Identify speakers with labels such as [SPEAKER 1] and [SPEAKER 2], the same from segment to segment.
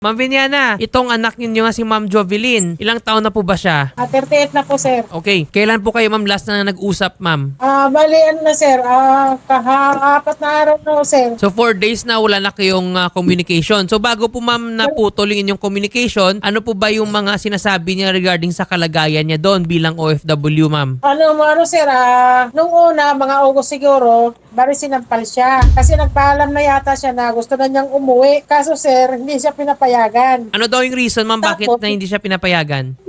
[SPEAKER 1] Ma'am Viniana, itong anak ninyo nga si Ma'am Jovelyn, ilang taon na po ba siya?
[SPEAKER 2] 38 na po, sir.
[SPEAKER 1] Okay. Kailan po kayo, ma'am, last na nag-usap, ma'am?
[SPEAKER 2] Bali, ano na, sir? Apat na araw na, sir.
[SPEAKER 1] So 4 days na wala na kayong communication. So bago po, ma'am, naputol yung inyong communication, ano po ba yung mga sinasabi niya regarding sa kalagayan niya doon bilang OFW, ma'am?
[SPEAKER 2] Ano, sir, nung una, mga August siguro, bari sinampal siya. Kasi nagpaalam na yata siya na gusto na niyang umuwi. Kaso, sir, hindi siya pinapayagan.
[SPEAKER 1] Ano daw yung reason, ma'am, bakit na hindi siya pinapayagan?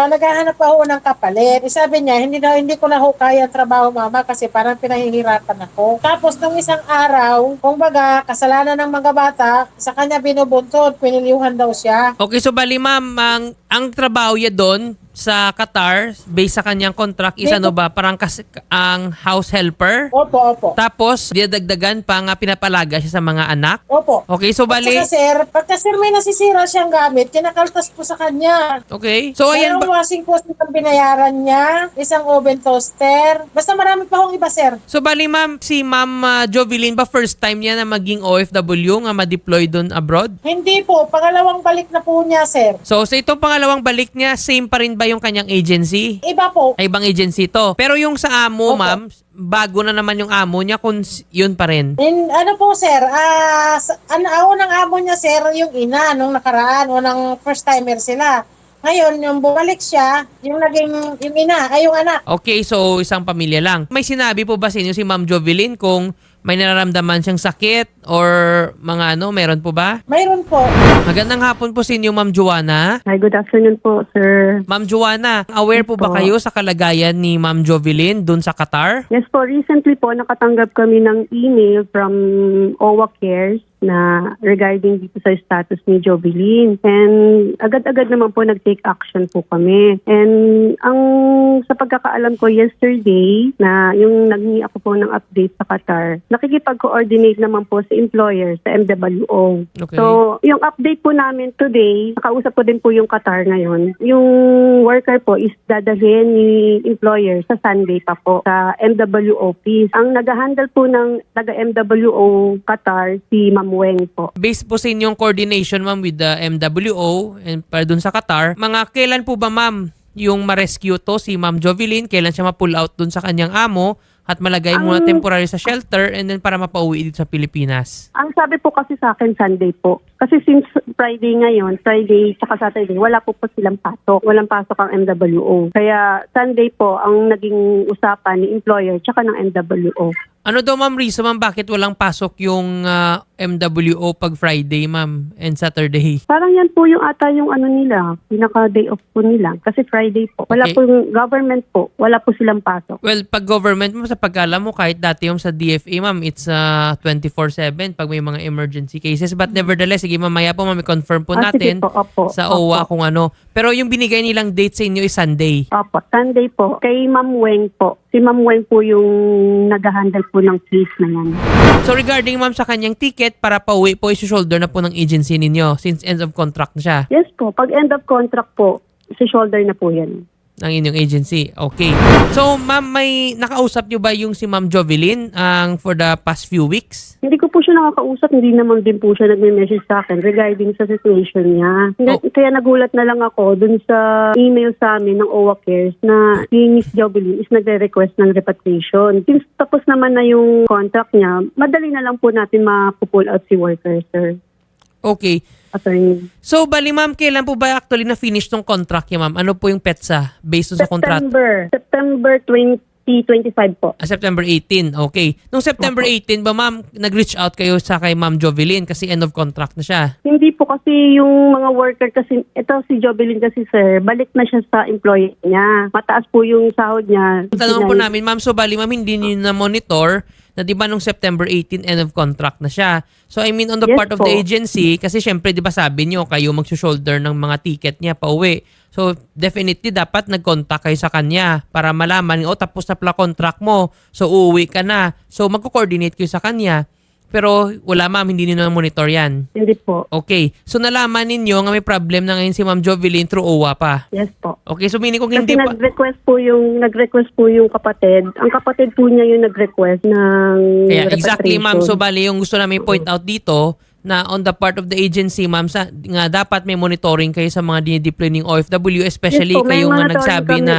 [SPEAKER 2] Naghahanap ako ng kapalit. Sabi niya, hindi ko na ho kaya trabaho, mama, kasi parang pinahihirapan ako. Tapos, nung isang araw, kumbaga, kasalanan ng mga bata, sa kanya binubuntod, piniliuhan daw siya.
[SPEAKER 1] Okay, so bali, ma'am, ang trabaho niya doon sa Qatar, based sa kanyang contract, is ano ba? Parang ang house helper?
[SPEAKER 2] Opo.
[SPEAKER 1] Tapos, dinadagdagan pa nga pinapalaga siya sa mga anak?
[SPEAKER 2] Opo.
[SPEAKER 1] Okay, so bali...
[SPEAKER 2] At saka, sir, may nasisira siyang gamit, kinakaltas po sa kanya.
[SPEAKER 1] Okay. So, ayan
[SPEAKER 2] Mayroong washing post na binayaran niya, isang oven toaster. Basta marami pa akong iba, sir.
[SPEAKER 1] So, bali, ma'am, si Ma'am Jovelyn ba first time niya na maging OFW nga ma-deploy doon abroad?
[SPEAKER 2] Hindi po. Pangalawang balik na po niya, sir.
[SPEAKER 1] So, sa itong pangalawang balik niya, same pa rin ba yung kanyang agency?
[SPEAKER 2] Iba po.
[SPEAKER 1] Ay, ibang agency to. Pero yung sa amo,
[SPEAKER 2] Opo.
[SPEAKER 1] ma'am, bago na naman yung amo niya kung yun pa rin.
[SPEAKER 2] Ano po, sir? Unang amo niya, sir, yung ina nung nakaraan. Unang first timer sila. Ngayon, yung bumalik siya, yung yung anak.
[SPEAKER 1] Okay, so isang pamilya lang. May sinabi po ba sa inyo si Ma'am Jovelyn kung may nararamdaman siyang sakit or mga meron po ba?
[SPEAKER 2] Mayroon po.
[SPEAKER 1] Magandang hapon po sa inyo, Ma'am Joanna.
[SPEAKER 3] Hi, good afternoon po, sir.
[SPEAKER 1] Ma'am Joanna, aware po ba
[SPEAKER 3] Po.
[SPEAKER 1] kayo sa kalagayan ni Ma'am Jovelyn dun sa Qatar?
[SPEAKER 3] Yes po, recently po nakatanggap kami ng email from OWA Cares na regarding dito sa status ni Jovelyn. And agad-agad naman po nag-take action po kami. And ang sa pagkakaalam ko yesterday na yung naghingi ako po ng update sa Qatar, nakikipag-coordinate naman po sa employer, sa MWO.
[SPEAKER 1] Okay.
[SPEAKER 3] So, yung update po namin today, nakausap ko din po yung Qatar ngayon. Yung worker po is dadalhin ni employer sa Sunday pa po sa MWO office. Ang nag-handle po ng taga-MWO Qatar, si Ma'am Weng po.
[SPEAKER 1] Based po sa inyong coordination, ma'am, with the MWO and para dun sa Qatar, mga kailan po ba, ma'am, yung ma-rescue to si Ma'am Jovelyn? Kailan siya ma-pull out dun sa kanyang amo at malagay muna temporary sa shelter and then para mapauwi dito sa Pilipinas?
[SPEAKER 3] Ang sabi po kasi sa akin, Sunday po. Kasi since Friday ngayon, Friday tsaka Saturday, wala po silang pasok. Walang pasok ang MWO. Kaya Sunday po ang naging usapan ni employer tsaka ng MWO.
[SPEAKER 1] Ano daw, ma'am, reason, ma'am, bakit walang pasok yung MWO pag Friday, ma'am, and Saturday?
[SPEAKER 3] Parang yan po yung ata yung nila, pinaka-day off po nila. Kasi Friday po. Wala
[SPEAKER 1] Okay.
[SPEAKER 3] po yung government po. Wala po silang pasok.
[SPEAKER 1] Well, pag government mo, sa pagkala mo, kahit dati yung sa DFA, ma'am, it's 24/7 pag may mga emergency cases. But nevertheless, sige, mamaya po, ma'am, i-confirm po natin
[SPEAKER 3] Sige po, opo.
[SPEAKER 1] sa OWA kung ano. Pero yung binigay nilang date sa inyo is Sunday.
[SPEAKER 3] Opo, Sunday po. Kay Ma'am Weng po. Si Ma'am Weng po yung nag-handle po ng case na yan.
[SPEAKER 1] So regarding, ma'am, sa kanyang ticket, para pauwi po, isi-shoulder na po ng agency ninyo since end of contract na siya
[SPEAKER 3] Yes po, pag end of contract po, si shoulder na po yan.
[SPEAKER 1] ng inyong agency. Okay. So, ma'am, may nakausap nyo ba yung si Ma'am Jovelyn for the past few weeks?
[SPEAKER 3] Hindi ko po siya nakakausap, hindi naman din po siya nagme-message sa akin regarding sa situation niya. Kaya nagulat na lang ako dun sa email sa amin ng OWA Cares na si Miss Jovelyn is nagre-request ng repatriation. Since tapos naman na yung contract niya, madali na lang po natin ma-pull out si worker, sir.
[SPEAKER 1] Okay.
[SPEAKER 3] Attorney.
[SPEAKER 1] So, bali, ma'am, kailan po ba actually na-finish tong contract niya, ma'am? Ano po yung petsa based on sa contract?
[SPEAKER 3] September 2025 po.
[SPEAKER 1] September 18, okay. Nung September 18 ba, ma'am, nag-reach out kayo sa kay Ma'am Jovelyn kasi end of contract na siya?
[SPEAKER 3] Hindi po kasi yung mga worker kasi, ito si Jovelyn kasi sir, balik na siya sa employer niya. Mataas po yung sahod niya.
[SPEAKER 1] Tanong po namin, ma'am, so bali, ma'am, hindi niyo na-monitor na di ba nung September 18 end of contract na siya. So I mean on the
[SPEAKER 3] Yes
[SPEAKER 1] part of the
[SPEAKER 3] po.
[SPEAKER 1] agency, kasi syempre di ba sabi niyo kayo magsushoulder ng mga ticket niya pa uwi. So definitely dapat nag-contact kayo sa kanya para malaman, tapos na pala contract mo, so uuwi ka na. So magko-coordinate kayo sa kanya. Pero wala, ma'am, hindi niyo na-monitor yan.
[SPEAKER 3] Hindi po.
[SPEAKER 1] Okay. So nalaman ninyo nga may problem na ngayon si Ma'am Jovelyn through OWA pa.
[SPEAKER 3] Yes po.
[SPEAKER 1] Okay, so meaning kung
[SPEAKER 3] Kasi
[SPEAKER 1] hindi pa...
[SPEAKER 3] nag-request po yung kapatid. Ang kapatid po niya yung nag-request ng
[SPEAKER 1] Kaya exactly, ma'am. So
[SPEAKER 3] repatriation.
[SPEAKER 1] bali yung gusto namin point out dito, na on the part of the agency, ma'am, nga dapat may monitoring kayo sa mga dinideploy ng OFW, especially
[SPEAKER 3] Yes po, may
[SPEAKER 1] kayo nga
[SPEAKER 3] monitoring
[SPEAKER 1] nagsabi
[SPEAKER 3] kami
[SPEAKER 1] na...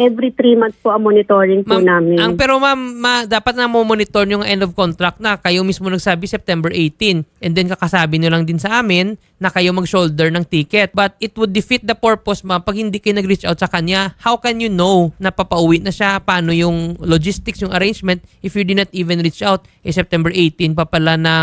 [SPEAKER 3] every 3 months po ang monitoring po namin.
[SPEAKER 1] Pero ma'am, dapat na mo monitor yung end of contract na kayo mismo nagsabi September 18. And then kakasabi nyo lang din sa amin na kayo mag-shoulder ng ticket. But it would defeat the purpose, ma'am, pag hindi kayo nag-reach out sa kanya. How can you know na papauwi na siya? Paano yung logistics, yung arrangement if you did not even reach out? September 18 pa pala na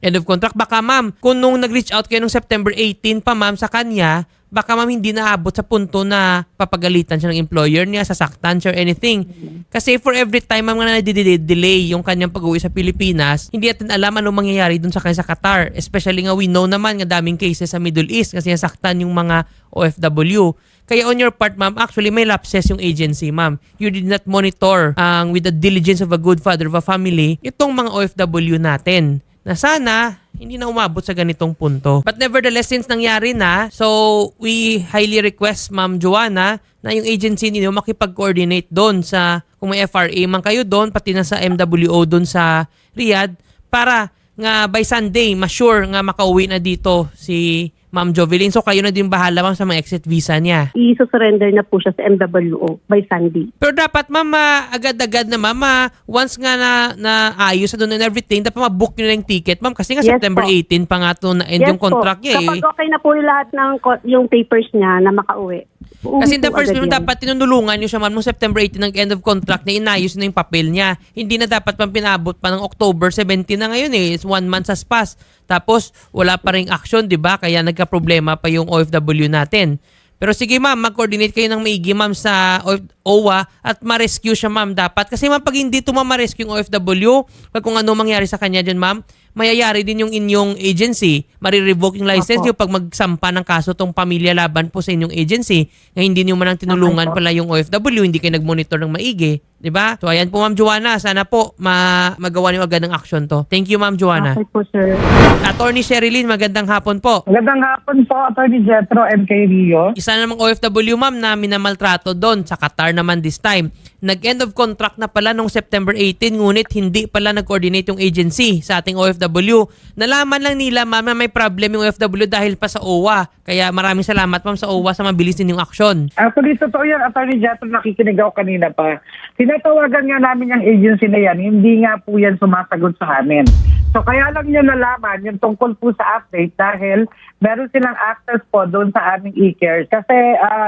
[SPEAKER 1] end of contract. Baka ma'am, kung nung nag-reach out kayo nung September 18 pa ma'am sa kanya, baka ma'am hindi naabot sa punto na papagalitan siya ng employer niya, sasaktan siya or anything. Kasi for every time ma'am na delay yung kanyang pag-uwi sa Pilipinas, hindi natin alam anong mangyayari dun sa kanya sa Qatar. Especially nga we know naman nga daming cases sa Middle East kasi nasaktan yung mga OFW. Kaya on your part, ma'am, actually may lapses yung agency, ma'am. You did not monitor with the diligence of a good father of a family itong mga OFW natin. Na sana hindi na umabot sa ganitong punto. But nevertheless, since nangyari na, so we highly request, Ma'am Joanna, na yung agency ninyo makipag-coordinate doon sa, kung may FRA man kayo doon, pati na sa MWO doon sa Riyadh, para nga by Sunday, ma-sure nga makauwi na dito si Ma'am Jovelyn. So kayo na din bahala, ma'am, sa mga exit visa niya.
[SPEAKER 3] I-surrender na po siya sa MWO by Sunday.
[SPEAKER 1] Pero dapat, ma'am, agad-agad na, ma'am, once nga na ayos na doon and everything, dapat ma-book nyo na yung ticket, ma'am, kasi nga
[SPEAKER 3] Yes
[SPEAKER 1] September
[SPEAKER 3] po.
[SPEAKER 1] 18 pa nga to na end yung contract
[SPEAKER 3] po.
[SPEAKER 1] niya.
[SPEAKER 3] Kapag okay na po yung lahat ng yung papers niya na makauwi.
[SPEAKER 1] Kasi in the
[SPEAKER 3] po
[SPEAKER 1] first
[SPEAKER 3] agad
[SPEAKER 1] minute,
[SPEAKER 3] yan.
[SPEAKER 1] dapat tinunulungan nyo siya, ma'am, noong September 18 ng end of contract na inayos na yung papel niya. Hindi na dapat pang pinabot pa ng October 17 na ngayon eh. It's 1 month has passed. Tapos, wala pa ring action, di ba? Kaya nagka-problema pa yung OFW natin. Pero sige, ma'am, mag-coordinate kayo ng maigi, ma'am, sa OWA at ma-rescue siya, ma'am, dapat. Kasi, ma'am, pag hindi ito ma-rescue yung OFW, pag kung ano mangyari sa kanya dyan, ma'am, mayayari din yung inyong agency. Marirevoke yung license
[SPEAKER 3] Opo.
[SPEAKER 1] nyo pag magsampa ng kaso tong pamilya laban po sa inyong agency. Nga hindi nyo man ang tinulungan
[SPEAKER 3] Okay po.
[SPEAKER 1] pala yung OFW, hindi kayo nag-monitor ng maigi. Diba? So, ayan po, Ma'am Joanna. Sana po magawa niyo agad ng action to. Thank you, Ma'am Joanna.
[SPEAKER 3] Okay po, sir.
[SPEAKER 1] Attorney Sherilyn, magandang hapon po.
[SPEAKER 4] Magandang hapon po, Atty. Jetro MK Rio.
[SPEAKER 1] Isa namang OFW, ma'am, na minamaltrato doon sa Qatar naman this time. Nag-end of contract na pala nung September 18, ngunit hindi pala nag-coordinate yung agency sa ating OFW. Nalaman lang nila, ma'am, na may problem yung OFW dahil pa sa OWA. Kaya maraming salamat, ma'am, sa OWA sa mabilis din yung aksyon.
[SPEAKER 4] Actually, totoo yan, Atty. Jetro, nakikinig ako kanina pa. Tinatawagan nga namin yung agency na yan, hindi nga po yan sumasagot sa amin. So kaya lang nyo nalaman yung tungkol po sa update dahil meron silang access po doon sa aming e-cares. Kasi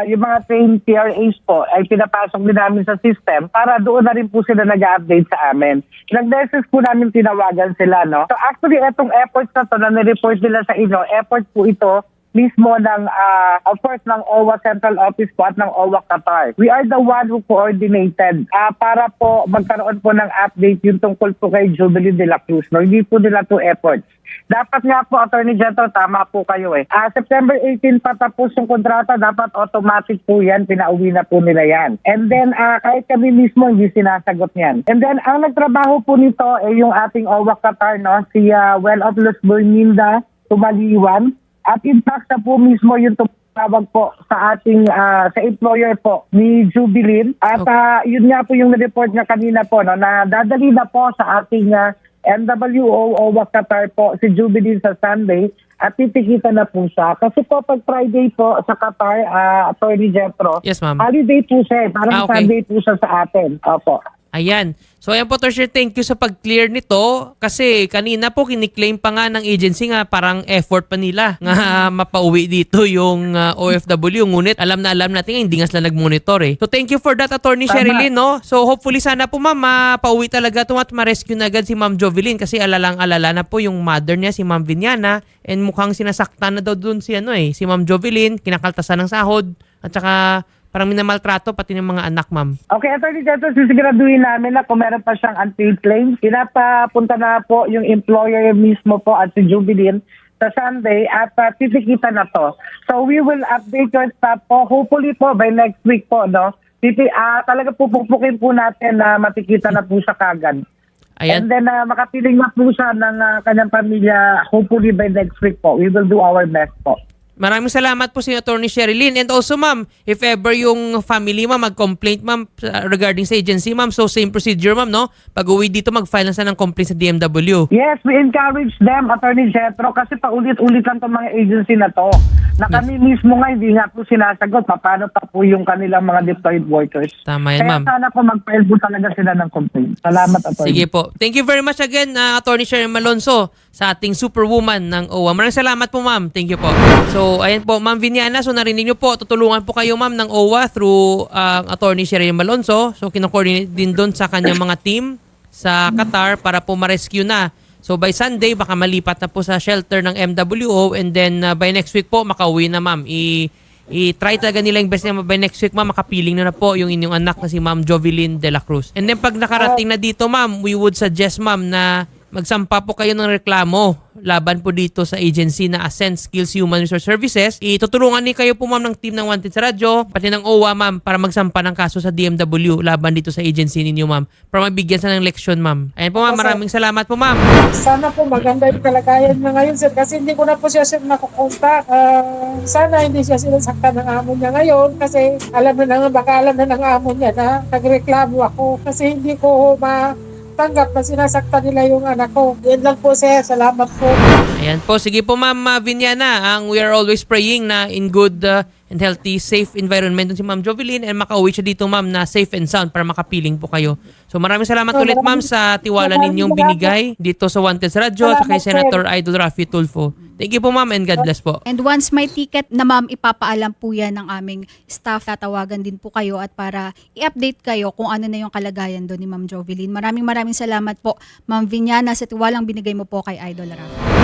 [SPEAKER 4] yung mga trained PRAs po ay pinapasok din namin sa system para doon na rin po sila nag-update sa amin. Ilang beses po namin tinawagan sila, no? So actually, etong efforts na to na nireport nila sa inyo, effort po ito mismo ng, of course, ng OWA Central Office po at ng OWA Qatar. We are the one who coordinated para po magkaroon po ng update yung tungkol po kay Jubilee de la Cruz. No? Hindi po nila to efforts. Dapat nga po, Atty. Jetro, tama po kayo eh. September 18 patapos yung kontrata, dapat automatic po yan, pinauwi na po nila yan. And then, kahit kami mismo, hindi sinasagot yan. And then, ang nagtrabaho po nito ay yung ating OWA Qatar, no? Si Well of Los Berninda Tumaliwan. At in fact, na po mismo yung tumawag po sa ating sa employer po ni Jubilee. At yun nga po yung report niya kanina po, no, na dadali na po sa ating MWO o Qatar po si Jubilee sa Sunday at titikita na po siya. Kasi po pag Friday po sa Qatar, Atty. Jetro,
[SPEAKER 1] Yes, ma'am.
[SPEAKER 4] holiday po siya eh. Parang
[SPEAKER 1] Okay.
[SPEAKER 4] Sunday po siya sa atin. Opo.
[SPEAKER 1] Ayan. So ayan po, Tertiary, thank you sa pag-clear nito kasi kanina po kiniklaim pa nga ng agency nga parang effort pa nila nga mapauwi dito yung OFW. Ngunit alam na alam natin nga hindi nga sila nag-monitor eh. So thank you for that, Attorney
[SPEAKER 4] Tama.
[SPEAKER 1] Sherilyn, no? So hopefully sana po, ma'am, mapauwi talaga ito at ma-rescue na agad si Ma'am Jovelyn kasi alalang-alala na po yung mother niya, si Ma'am Vinyana, and mukhang sinasaktan na daw dun si si Ma'am Jovelyn, kinakaltasan ng sahod at saka parang minamaltrato pati ng mga anak, ma'am.
[SPEAKER 4] Okay, Atty. Jetro, sisiguraduhin namin na kung meron pa siyang unpaid claims, pinapapunta na po yung employer mismo po at si Jubilee sa Sunday at titikita na to. So we will update your staff po, hopefully po by next week po, no? Talaga pupupukin po natin na matikita na po siya kagad.
[SPEAKER 1] Ayan.
[SPEAKER 4] And then makapiling na po siya ng kanyang pamilya, hopefully by next week po. We will do our best po.
[SPEAKER 1] Maraming salamat po si Attorney Sherilyn. And also ma'am, if ever yung family ma'am mag-complaint ma'am regarding sa agency ma'am, so same procedure ma'am, no? Pag uwi dito, mag-file na sa ng complaint sa DMW.
[SPEAKER 4] Yes, we encourage them, Attorney Jetro, kasi paulit-ulit lang itong mga agency na to. Na kami mismo nga, hindi nga po sinasagot. Paano pa po yung kanilang mga deployed workers?
[SPEAKER 1] Tama yan,
[SPEAKER 4] Kaya
[SPEAKER 1] ma'am.
[SPEAKER 4] sana po mag-file po talaga sila ng complaint. Salamat, Attorney.
[SPEAKER 1] Sige po. Thank you very much again, Attorney Sherilyn Malonzo, sa ating superwoman ng OWA. Maraming salamat po, ma'am. Thank you po. So, ayan po, Ma'am Viniana. So, narinig niyo po, tutulungan po kayo, ma'am, ng OWA through Attorney Sherilyn Malonzo. So, kino-coordinate din doon sa kanyang mga team sa Qatar para po ma-rescue na. So by Sunday, baka malipat na po sa shelter ng MWO and then by next week po, makauwi na ma'am. I-try talaga nila yung best na by next week ma'am, makapiling na po yung inyong anak na si Ma'am Jovelyn de la Cruz. And then pag nakarating na dito ma'am, we would suggest ma'am na magsampa po kayo ng reklamo laban po dito sa agency na Ascent Skills Human Resource Services. Itutulungan ni kayo po ma'am ng team ng Wanted sa radyo, pati ng OWA ma'am, para magsampa ng kaso sa DMW laban dito sa agency ninyo ma'am, para mabigyan sa ng leksyon ma'am. Ayan po ma'am, maraming salamat po ma'am.
[SPEAKER 2] Sana po maganda yung kalagayan niya ngayon, sir, kasi hindi ko na po siya nakukontak. Sana hindi siya sinasaktan ng amo niya ngayon kasi baka alam na ng amo niya na nagreklamo ako kasi hindi ko tanggap na sinasaktan nila yung anak ko. Yan lang po, sir. Salamat po.
[SPEAKER 1] Ayan po. Sige po ma'am Viniana. We are always praying na in good and healthy, safe environment si Ma'am Jovelyn and makauwi siya dito ma'am na safe and sound para makapiling po kayo. So maraming salamat ulit ma'am sa tiwala ninyong binigay dito sa Wanted sa radyo at kay Senator Idol Raffy Tulfo. Thank you po ma'am and God bless po.
[SPEAKER 5] And once may ticket na ma'am, ipapaalam po yan ng aming staff. Tatawagan din po kayo at para i-update kayo kung ano na yung kalagayan doon ni Ma'am Jovelyn. Maraming salamat po Ma'am Viniana sa tiwalang binigay mo po kay Idol Raffy.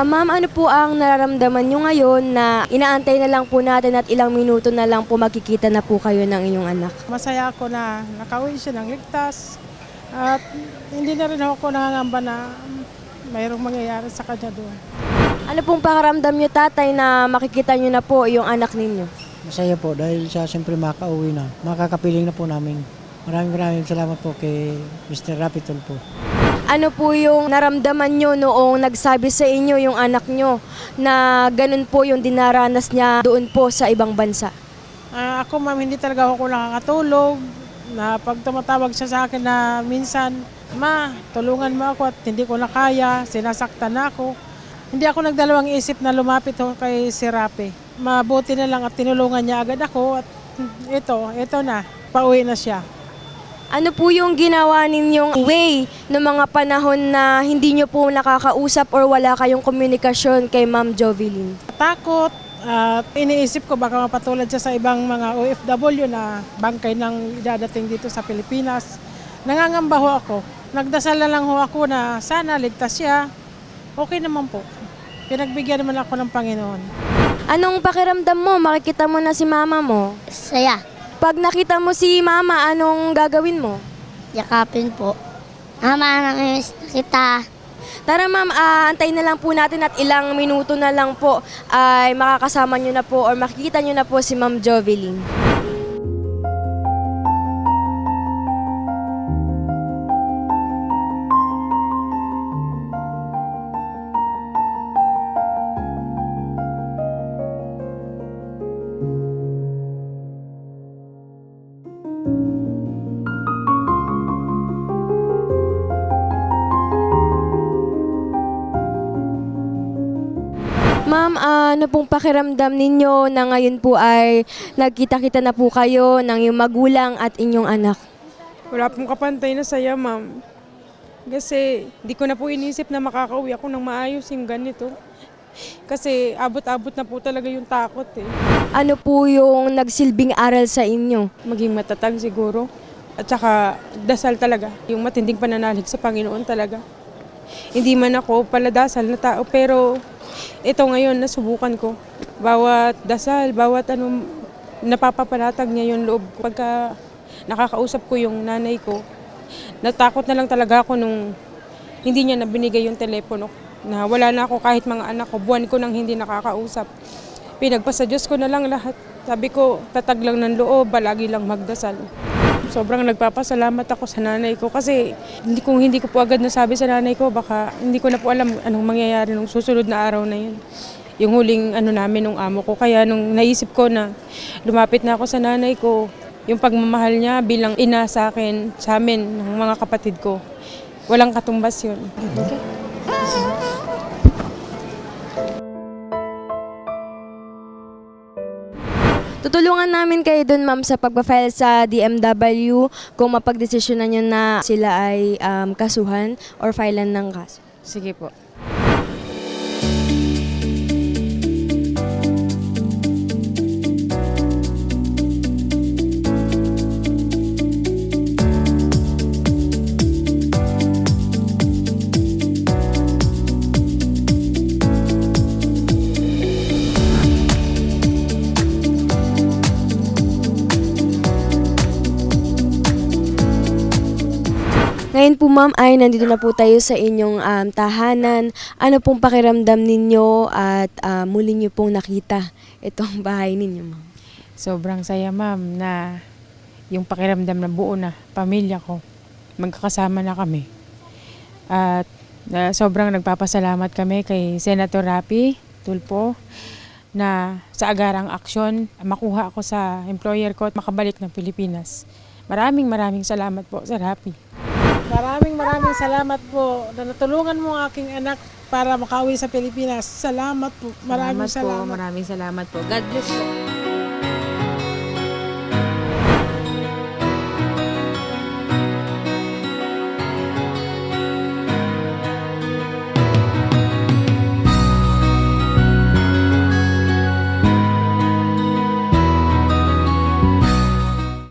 [SPEAKER 6] Ma'am, ano po ang nararamdaman nyo ngayon na inaantay na lang po natin at ilang minuto na lang po makikita na po kayo ng inyong anak?
[SPEAKER 7] Masaya ako na nakauwi siya ng ligtas at hindi na rin ako nangangamba na mayroong mangyayari sa kanya doon.
[SPEAKER 6] Ano pong pakaramdam nyo, tatay, na makikita nyo na po yung anak ninyo?
[SPEAKER 8] Masaya po dahil siya siyempre makauwi na. Makakapiling na po namin. Maraming salamat po kay Mr. Raffy Tulfo.
[SPEAKER 6] Ano po yung naramdaman nyo noong nagsabi sa inyo yung anak nyo na ganun po yung dinaranas niya doon po sa ibang bansa?
[SPEAKER 7] Ako ma'am, hindi talaga ako nakakatulog na pag tumatawag siya sa akin na minsan, "Ma, tulungan mo ako at hindi ko na kaya, sinasaktan na ako." Hindi ako nagdalawang isip na lumapit ako kay si Raffy. Mabuti na lang at tinulungan niya agad ako at ito na, pauwi na siya.
[SPEAKER 6] Ano po yung ginawa ninyong way ng mga panahon na hindi nyo po nakakausap or wala kayong komunikasyon kay Ma'am Jovelyn?
[SPEAKER 7] Takot at iniisip ko baka mapatulad siya sa ibang mga OFW na bangkay ng dadating dito sa Pilipinas. Nangangamba ho ako. Nagdasal na lang ho ako na sana ligtas siya. Okay naman po. Pinagbigyan naman ako ng Panginoon.
[SPEAKER 6] Anong pakiramdam mo? Makikita mo na si mama mo?
[SPEAKER 9] Saya.
[SPEAKER 6] Pag nakita mo si mama, anong gagawin mo?
[SPEAKER 9] Yakapin po. Mama, nangis kita.
[SPEAKER 6] Tara ma'am, antayin na lang po natin at ilang minuto na lang po ay makakasama nyo na po or makikita nyo na po si Ma'am Jovelyn. Ma'am, ano pong pakiramdam ninyo na ngayon po ay nagkita-kita na po kayo ng iyong magulang at inyong anak?
[SPEAKER 10] Wala pong kapantay na saya, ma'am. Kasi di ko na po inisip na makakauwi ako ng maayos yung ganito. Kasi abot-abot na po talaga yung takot eh.
[SPEAKER 6] Ano po yung nagsilbing aral sa inyo?
[SPEAKER 10] Maging matatag siguro. At saka dasal talaga. Yung matinding pananalig sa Panginoon talaga. Hindi man ako paladasal na tao pero ito ngayon nasubukan ko. Bawat dasal, bawat napapapanatag niya yung loob ko. Pagka nakakausap ko yung nanay ko, natakot na lang talaga ako nung hindi niya na binigay yung telepono. Na wala na ako kahit mga anak ko, buwan ko nang hindi nakakausap. pinagpasa Diyos ko na lang lahat. Sabi ko, tatag lang ng loob, palagi lang magdasal. Sobrang nagpapasalamat ako sa nanay ko kasi kung hindi ko po agad nasabi sa nanay ko, baka hindi ko na po alam anong mangyayari nung susunod na araw na yun. Yung huling namin nung amo ko. Kaya nung naisip ko na lumapit na ako sa nanay ko, yung pagmamahal niya bilang ina sa akin, sa amin, ng mga kapatid ko, walang katumbas yun. Okay.
[SPEAKER 6] Tutulungan namin kayo dun, ma'am, sa pagpa-file sa DMW kung mapagdesisyonan nyo na sila ay kasuhan or filean ng kaso.
[SPEAKER 10] Sige po.
[SPEAKER 6] Ngayon po, ma'am, ay nandito na po tayo sa inyong tahanan. Ano pong pakiramdam ninyo at muli nyo pong nakita itong bahay ninyo, ma'am?
[SPEAKER 10] Sobrang saya, ma'am, na yung pakiramdam na buo na pamilya ko. Magkakasama na kami. At sobrang nagpapasalamat kami kay Senator Rapi Tulfo na sa agarang aksyon makuha ako sa employer ko at makabalik ng Pilipinas. Maraming salamat po, Sir Rapi.
[SPEAKER 7] Maraming salamat po na natulungan mo ang aking anak para makauwi sa Pilipinas. Salamat po. Maraming salamat.
[SPEAKER 1] Maraming salamat po. God bless po.